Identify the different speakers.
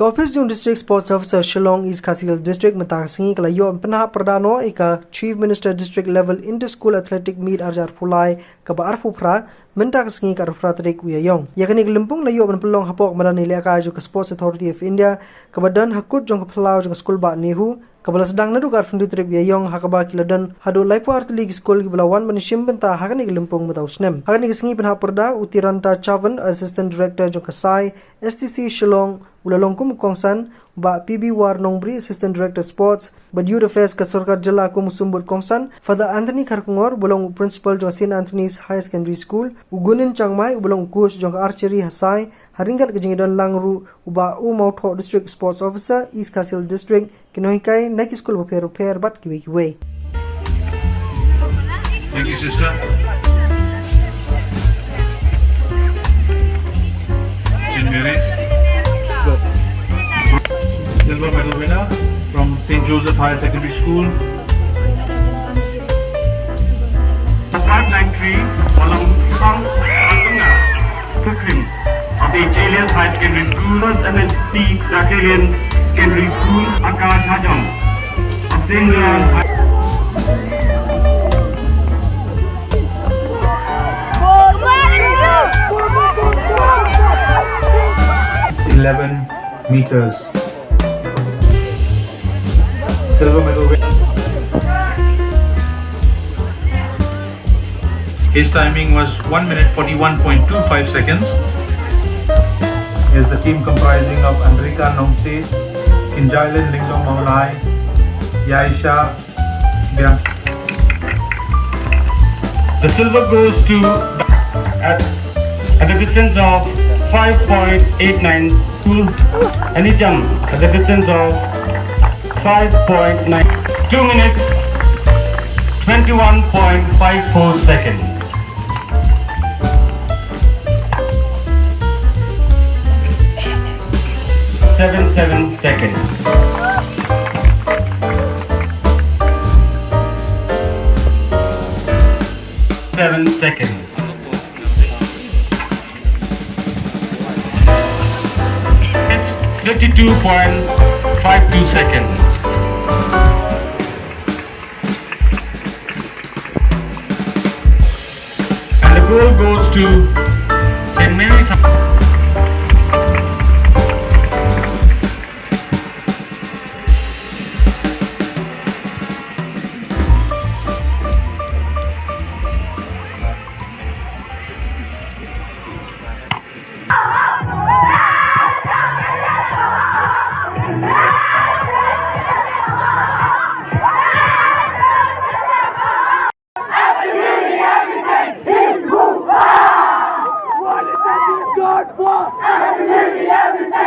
Speaker 1: Office Jung District Sports Officer Shillong East Khasil District Matasingi Kalayo Penah Pradano Ika Chief Minister District Level Inter-School Athletic Meet Arjar Pulai Kaba Arfupra Mentasingi Karufra Trik Wiyayong Yakanik Limpung Layo Penpelong Hapok Manani Leka Aju Sports Authority of India Kabadan Hakut Jong Pelau Jong School Ba Nehu Kabala sedang nadu kar fundu Trik Wiyayong Hakaba Kiladan Hadu Laipo Artlig School Giblawan Manishim Benta Hakanik Limpung Matausnem Hakanik Singi Penha Perda Utiranta Chavan Assistant Director Jong Kasai STC Shillong Ulalong Kongsan ba PB War Nongbri Assistant Director Sports ba Youth Affairs ka Sarkar Jala ko Musumbut Kongsan Father Anthony Karkungor bulong Principal jong St. Anthony's High Secondary School ugunin Changmai bulong coach jong Archery Hasai haringkat kejingidon Langru uba Mautho District Sports Officer East Khasil District kinohikai Nike School repair bat kiwe.
Speaker 2: Thank you, sister. St. Mary's. Silver medal winner from St. Joseph Higher Secondary School. 593 Walang Sang Altunga Kukrim of the Italian High Secondary School and the Italian Secondary School Akash Hajam of St. John 11 meters. Silver medal winner. His timing was 1 minute 41.25 seconds. Is the team comprising of Andrika Nomte, Kinjailen Lingdong Maulai, Yaisha Bia. The silver goes to at the distance of 5.89 to any jump at the distance of 5.9 2 minutes 21.54 seconds. 7 seconds. 7 seconds. It's 52.52 seconds. And the goal goes to St. Mary's.
Speaker 3: God for everything,